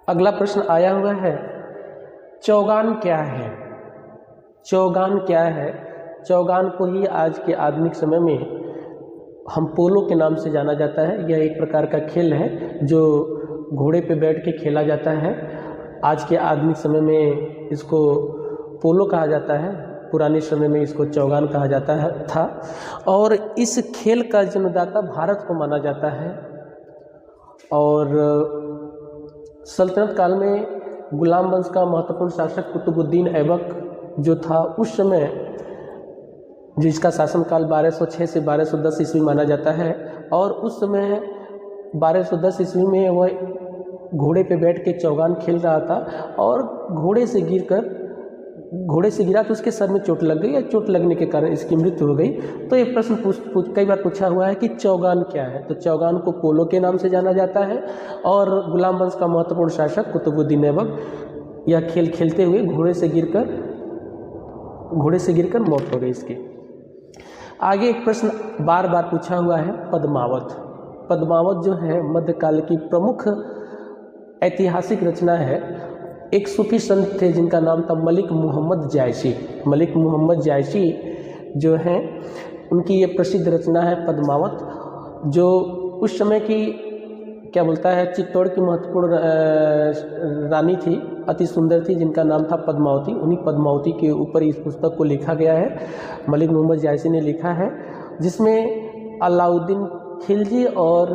अगला प्रश्न आया हुआ है, चौगान क्या है? चौगान क्या है? चौगान को ही आज के आधुनिक समय में हम पोलो के नाम से जाना जाता है। यह एक प्रकार का खेल है जो घोड़े पे बैठ के खेला जाता है। आज के आधुनिक समय में इसको पोलो कहा जाता है, पुराने समय में इसको चौगान कहा जाता है था। और इस खेल का जन्मदाता भारत को माना जाता है। और सल्तनत काल में गुलाम वंश का महत्वपूर्ण शासक कुतुबुद्दीन ऐबक जो था, उस समय जिसका शासनकाल 1206 से 1210 ईस्वी माना जाता है, और उस समय 1210 ईस्वी में वह घोड़े पे बैठ के चौगान खेल रहा था और घोड़े से गिरा तो उसके सर में चोट लग गई, और चोट लगने के कारण इसकी मृत्यु हो गई। तो ये प्रश्न कई बार पूछा हुआ है कि चौगान क्या है। तो चौगान को पोलो के नाम से जाना जाता है, और गुलाम वंश का महत्वपूर्ण शासक कुतुबुद्दीन ऐबक यह खेल खेलते हुए घोड़े से गिरकर मौत हो गई इसकी। आगे एक प्रश्न बार बार पूछा हुआ है, पद्मावत। पद्मावत जो है मध्यकाल की प्रमुख ऐतिहासिक रचना है। एक सूफी संत थे जिनका नाम था मलिक मोहम्मद जायसी। मलिक मोहम्मद जायसी जो हैं, उनकी ये प्रसिद्ध रचना है पद्मावत, जो उस समय की चित्तौड़ की महत्वपूर्ण रानी थी, अति सुंदर थी, जिनका नाम था पद्मावती। उन्हीं पद्मावती के ऊपर इस पुस्तक को लिखा गया है, मलिक मोहम्मद जायसी ने लिखा है, जिसमें अलाउद्दीन खिलजी और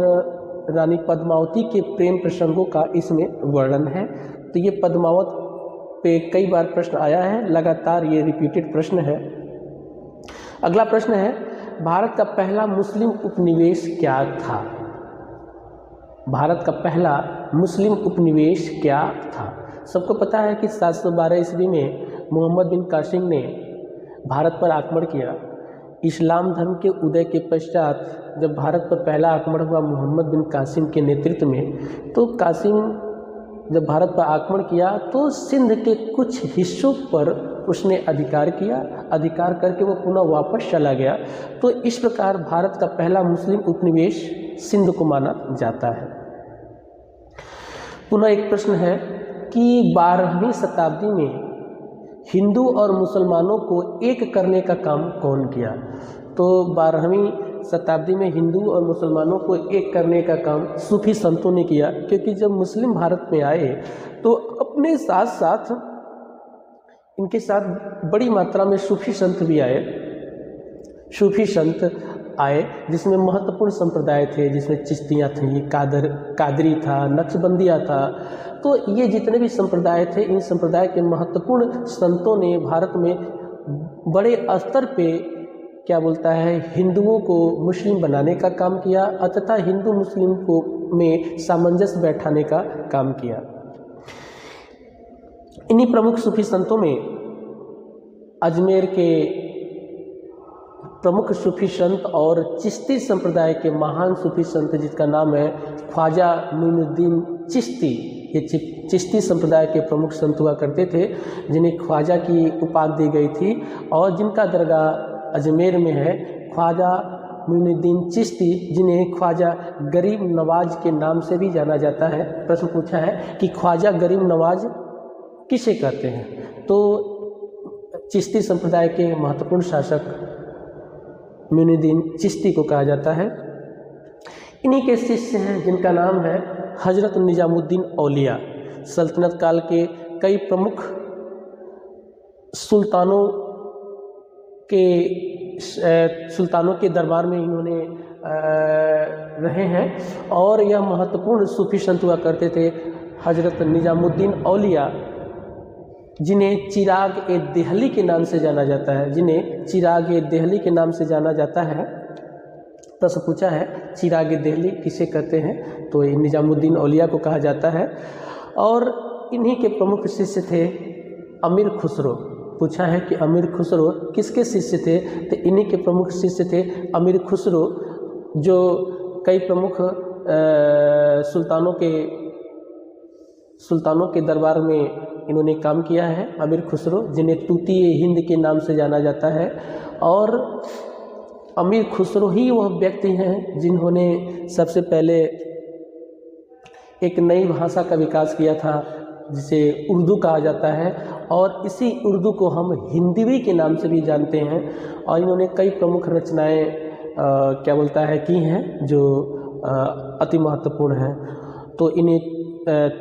रानी पद्मावती के प्रेम प्रसंगों का इसमें वर्णन है। तो ये पद्मावत पे कई बार प्रश्न आया है, लगातार ये रिपीटेड प्रश्न है। अगला प्रश्न है, भारत का पहला मुस्लिम उपनिवेश क्या था? भारत का पहला मुस्लिम उपनिवेश क्या था? सबको पता है कि 712 ईस्वी में मोहम्मद बिन कासिम ने भारत पर आक्रमण किया। इस्लाम धर्म के उदय के पश्चात जब भारत पर पहला आक्रमण हुआ मोहम्मद बिन कासिम के नेतृत्व में, तो कासिम जब भारत पर आक्रमण किया तो सिंध के कुछ हिस्सों पर उसने अधिकार करके वो पुनः वापस चला गया। तो इस प्रकार भारत का पहला मुस्लिम उपनिवेश सिंध को माना जाता है। पुनः एक प्रश्न है कि 12वीं शताब्दी में हिंदू और मुसलमानों को एक करने का काम कौन किया? तो 12वीं शताब्दी में हिंदू और मुसलमानों को एक करने का काम सूफी संतों ने किया, क्योंकि जब मुस्लिम भारत में आए तो अपने साथ साथ इनके साथ बड़ी मात्रा में सूफी संत भी आए। सूफी संत आए जिसमें महत्वपूर्ण संप्रदाय थे, जिसमें चिश्तियाँ थी, कादरी था, नक्शबंदिया था। तो ये जितने भी संप्रदाय थे, इन संप्रदाय के महत्वपूर्ण संतों ने भारत में बड़े स्तर पे हिंदुओं को मुस्लिम बनाने का काम किया, तथा हिंदू मुस्लिम को में सामंजस्य बैठाने का काम किया। इन्हीं प्रमुख सूफी संतों में अजमेर के प्रमुख सूफी संत और चिश्ती संप्रदाय के महान सूफी संत जिसका नाम है ख्वाजा मोइनुद्दीन चिश्ती, ये चिश्ती संप्रदाय के प्रमुख संत हुआ करते थे, जिन्हें ख्वाजा की उपाधि दी गई थी, और जिनका दरगाह अजमेर में है। ख्वाजा मोइनुद्दीन चिश्ती, जिन्हें ख्वाजा गरीब नवाज के नाम से भी जाना जाता है। प्रश्न पूछा है कि ख्वाजा गरीब नवाज किसे कहते हैं? तो चिश्ती संप्रदाय के महत्वपूर्ण शासक मोइनुद्दीन चिश्ती को कहा जाता है। इन्हीं के शिष्य हैं जिनका नाम है हजरत निजामुद्दीन औलिया। सल्तनत काल के कई प्रमुख सुल्तानों के दरबार में इन्होंने रहे हैं, और यह महत्वपूर्ण सूफी संत हुआ करते थे। हजरत निजामुद्दीन औलिया, जिन्हें चिराग-ए-देहली के नाम से जाना जाता है, प्रश्न पूछा है चिराग-ए-देहली किसे कहते हैं? तो ये निजामुद्दीन औलिया को कहा जाता है। और इन्हीं के प्रमुख शिष्य थे अमीर खुसरो। पूछा है कि अमीर खुसरो किसके शिष्य थे? तो इन्हीं के प्रमुख शिष्य थे अमीर खुसरो, जो कई प्रमुख सुल्तानों के दरबार में इन्होंने काम किया है। अमीर खुसरो, जिन्हें तूती-ए-हिंद के नाम से जाना जाता है, और अमीर खुसरो ही वह व्यक्ति हैं जिन्होंने सबसे पहले एक नई भाषा का विकास किया था जिसे उर्दू कहा जाता है, और इसी उर्दू को हम हिंदवी के नाम से भी जानते हैं। और इन्होंने कई प्रमुख रचनाएं की हैं जो अति महत्वपूर्ण हैं। तो इन्हें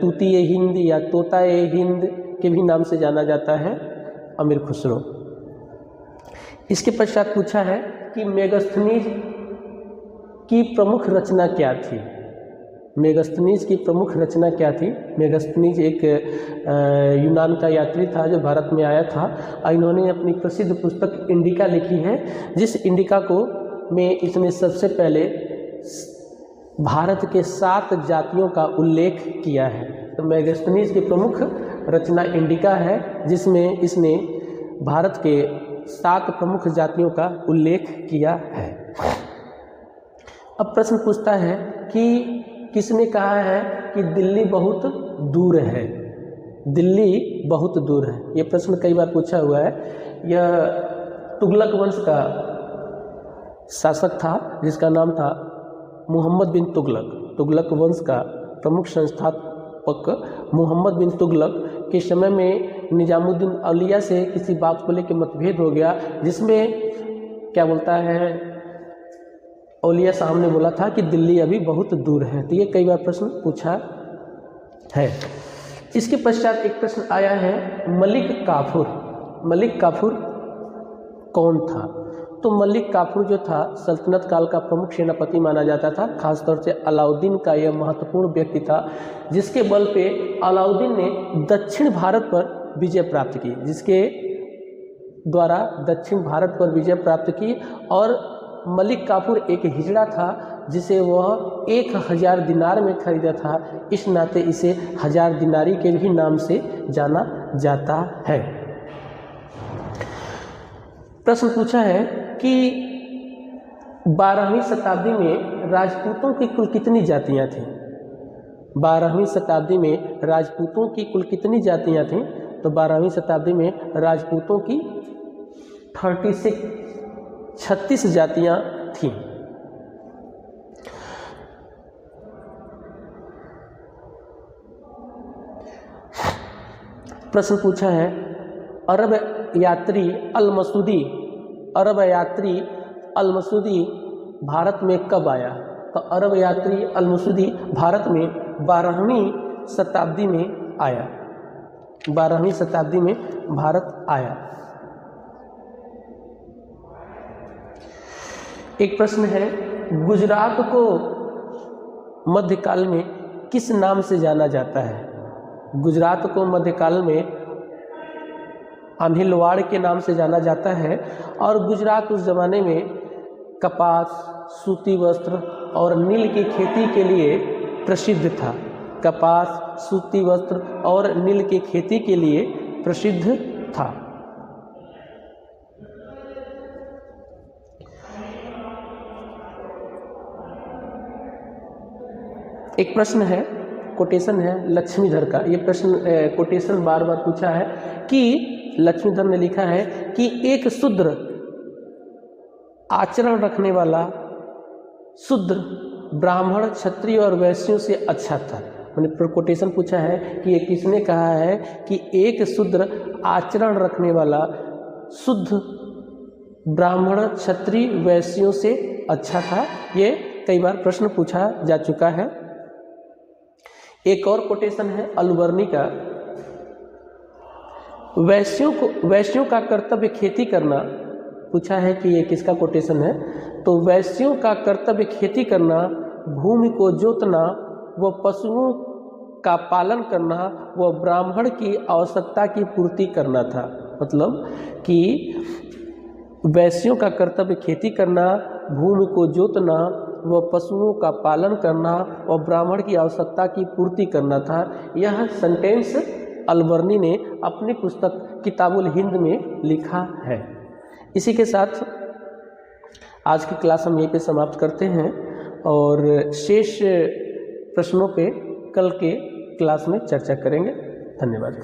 तूती हिंद या तोता हिंद के भी नाम से जाना जाता है, अमीर खुसरो। इसके पश्चात पूछा है कि मेगास्थनीज की प्रमुख रचना क्या थी। मेगास्थनीज की प्रमुख रचना क्या थी? मेगास्थनीज एक यूनान का यात्री था जो भारत में आया था, और इन्होंने अपनी प्रसिद्ध पुस्तक इंडिका लिखी है, जिस इंडिका को में इसने सबसे पहले भारत के 7 जातियों का उल्लेख किया है। तो मेगास्थनीज की प्रमुख रचना इंडिका है, जिसमें इसने भारत के 7 प्रमुख जातियों का उल्लेख किया है। अब प्रश्न पूछता है कि किसने कहा है कि दिल्ली बहुत दूर है? दिल्ली बहुत दूर है, ये प्रश्न कई बार पूछा हुआ है। यह तुगलक वंश का शासक था जिसका नाम था मोहम्मद बिन तुगलक। तुगलक वंश का प्रमुख संस्थापक मोहम्मद बिन तुगलक के समय में निजामुद्दीन औलिया से किसी बात को लेकर मतभेद हो गया, जिसमें औलिया साहब ने बोला था कि दिल्ली अभी बहुत दूर है। तो ये कई बार प्रश्न पूछा है। इसके पश्चात एक प्रश्न आया है, मलिक काफूर। मलिक काफूर कौन था? तो मलिक काफूर जो था सल्तनत काल का प्रमुख सेनापति माना जाता था। खासतौर से अलाउद्दीन का यह महत्वपूर्ण व्यक्ति था, जिसके बल पे अलाउद्दीन ने दक्षिण भारत पर विजय प्राप्त की, जिसके द्वारा दक्षिण भारत पर विजय प्राप्त की। और मलिक काफूर एक हिजड़ा था जिसे वह 1000 दिनार में खरीदा था, इस नाते इसे 1000 दिनारी के भी नाम से जाना जाता है। प्रश्न पूछा है कि 12वीं शताब्दी में राजपूतों की कुल कितनी जातियां थीं? 12वीं शताब्दी में राजपूतों की कुल कितनी जातियां थीं? तो 12वीं शताब्दी में राजपूतों की 36 जातियां थीं। प्रश्न पूछा है, अरब यात्री अल मसूदी भारत में कब आया? तो अरब यात्री अल मसूदी भारत में 12वीं शताब्दी में आया। 12वीं शताब्दी में भारत आया। एक प्रश्न है, गुजरात को मध्यकाल में किस नाम से जाना जाता है? गुजरात को मध्यकाल में आंधिलवाड़ के नाम से जाना जाता है। और गुजरात उस जमाने में कपास, सूती वस्त्र और नील की खेती के लिए प्रसिद्ध था। कपास, सूती वस्त्र और नील की खेती के लिए प्रसिद्ध था। एक प्रश्न है, कोटेशन है लक्ष्मीधर का। ये प्रश्न कोटेशन बार बार पूछा है कि लक्ष्मीधर ने लिखा है कि एक शूद्र आचरण रखने वाला शूद्र ब्राह्मण, क्षत्रिय और वैश्यों से अच्छा था। मैंने कोटेशन पूछा है कि ये किसने कहा है कि एक शूद्र आचरण रखने वाला शुद्ध ब्राह्मण, क्षत्रिय, वैश्यों से अच्छा था। ये कई बार प्रश्न पूछा जा चुका है। एक और कोटेशन है अलवर्णी का, वैश्यों का कर्तव्य खेती करना। पूछा है कि ये किसका कोटेशन है? तो वैश्यों का कर्तव्य खेती करना, भूमि को जोतना व पशुओं का पालन करना व ब्राह्मण की आवश्यकता की पूर्ति करना था। मतलब कि वैश्यों का कर्तव्य खेती करना, भूमि को जोतना व पशुओं का पालन करना और ब्राह्मण की आवश्यकता की पूर्ति करना था। यह सेंटेंस अलवर्णी ने अपनी पुस्तक किताबुल हिंद में लिखा है। इसी के साथ आज की क्लास हम यहीं पे समाप्त करते हैं और शेष प्रश्नों पे कल के क्लास में चर्चा करेंगे। धन्यवाद।